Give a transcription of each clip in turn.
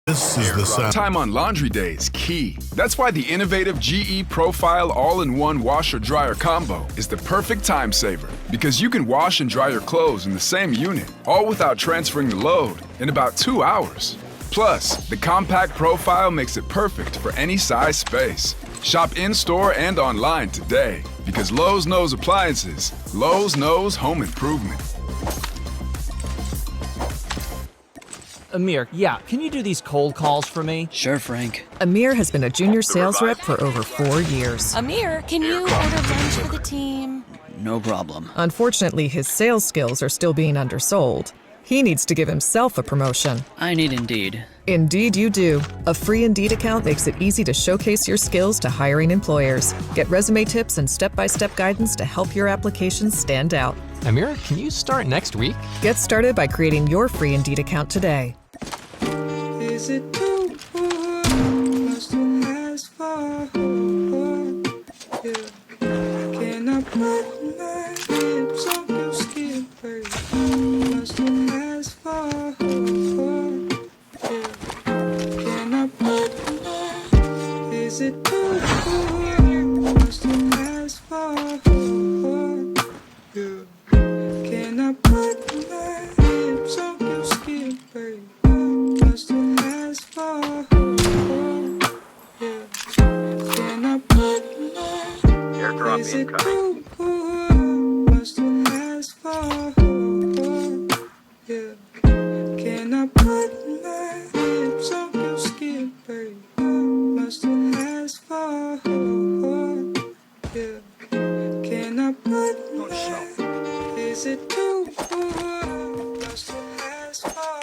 This is the sound. Time on laundry day is key. That's why the innovative GE Profile All-in-One Washer-Dryer Combo is the perfect time saver. Because you can wash and dry your clothes in the same unit, all without transferring the load, in about 2 hours. Plus, the compact profile makes it perfect for any size space. Shop in-store and online today. Because Lowe's knows appliances, Lowe's knows home improvement. Amir, yeah, can you do these cold calls for me? Sure, Frank. Amir has been a junior sales rep for over 4 years. Amir, can you order lunch for the team? No problem. Unfortunately, his sales skills are still being undersold. He needs to give himself a promotion. I need Indeed. Indeed you do. A free Indeed account makes it easy to showcase your skills to hiring employers. Get resume tips and step-by-step guidance to help your applications stand out. Amir, can you start next week? Get started by creating your free Indeed account today. Is it too much to ask for? Yeah. Can I put my lips on your skin, baby? Much to ask for? Yeah. Can I put my? Is it too much to ask for? Yeah. Can I put my lips on your skin, baby? Much to ask for? Yeah. Can I put my? Airdrop Is it incoming. too much to ask for? Yeah. Can I put my lips on your skin, baby? Much to ask for? Yeah. Can I put my? Is it too much to ask for?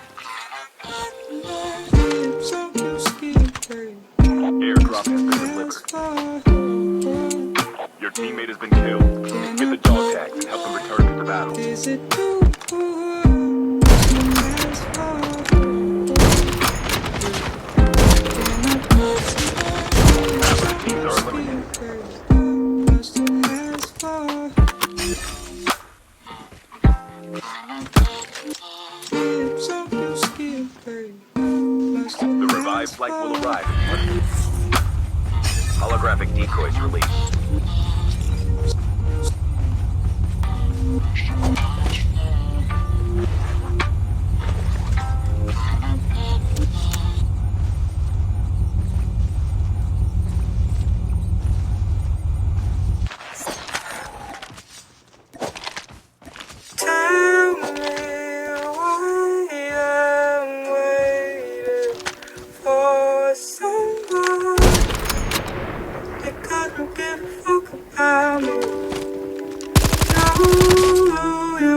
Can I put my lips on your skin, baby? Airdrop has been delivered. Your teammate has been killed. Get the dog tags and help them return to the battle. Is it too much to ask for? Can I put Half the teams are eliminated. much to ask for? Lips on your skin, baby. Much to The revived ask flight will for? arrive in 1 minute. Holographic decoys released. Tell me why I'm waiting for someone that doesn't give a fuck about me. No, you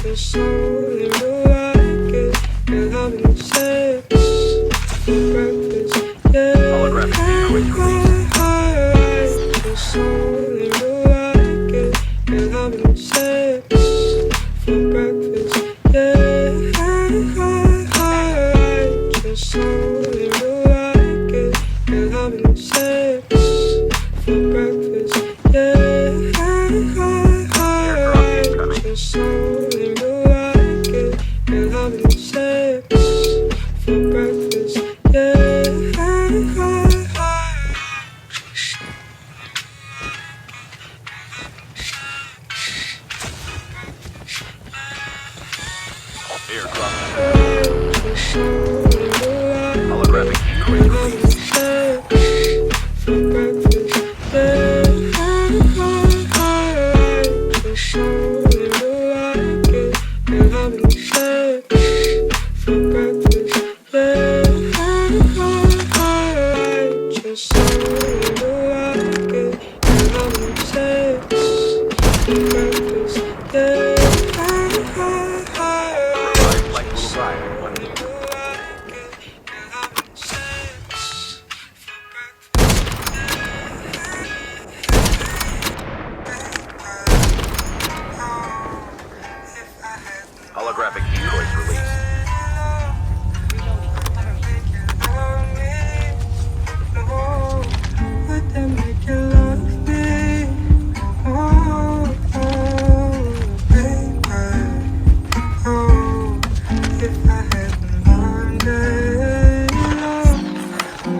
just so you like it. You're having sex for breakfast, yeah. Holographic decoys released. Just so you like it. You're having sex for breakfast, yeah. Just so you like it. You're having sex for breakfast, yeah. Just so you like it. You're having sex for breakfast, yeah. Airdrop. Holographic decoys released. For breakfast, yeah. Just so you like it. You're having sex for breakfast, yeah. Just so you like it. You're having sex for breakfast, yeah. Ride like little ride. Holographic decoys released. Would that make you love me? Oh, baby. Oh, if I hadn't learned it,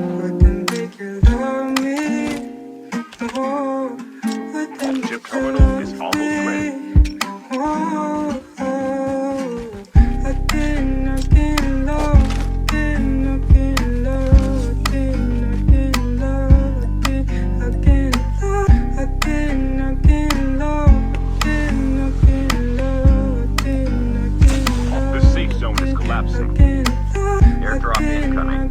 would that make you love me? Oh, would that make Chip you terminal love is almost me? ready. Oh, again, love, again, love, again, love, again, love, again, love, The safe zone is collapsing. Airdrop incoming.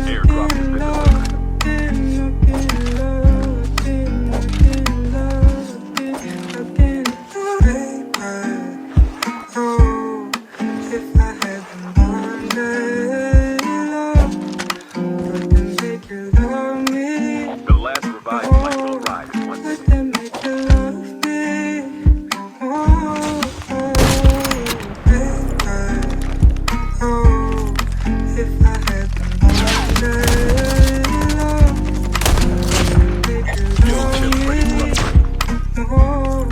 Airdrop has been delivered. If I hadn't learned it, would that make you love me? The last revived like little ride is once Would that make you love me? Oh, baby. Oh, if I hadn't learned it, would that make you love me? Oh,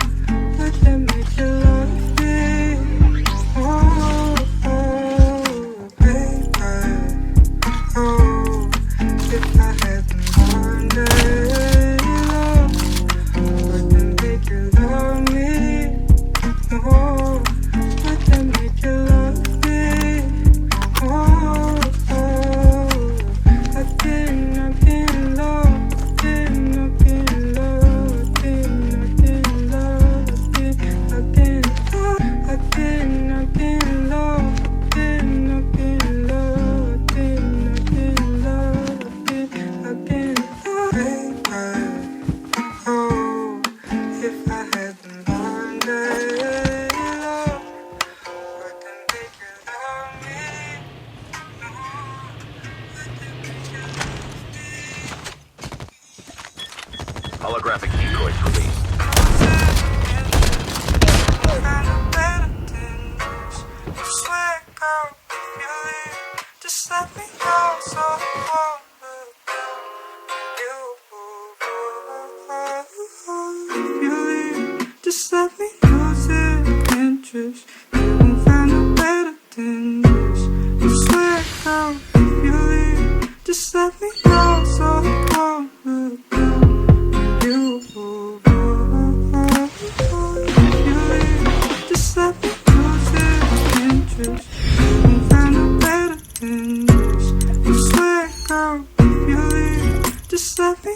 would that make you love me? Oh, baby. Oh, if I hadn't learned it, would that make you love me? Oh, would that make you love me? Oh, again, love, again, love, again, love, again, love, again, love, again, baby. Oh, if I hadn't learned it, would that make you love me? holographic decoys released. Just let me know so I just let me lose your interest. You won't find no better than this. You swear, girl, if you leave, just let me know so I won't look down. You, if you leave, just let me lose your interest. You won't find no better than this. You swear, girl, if you leave, just let me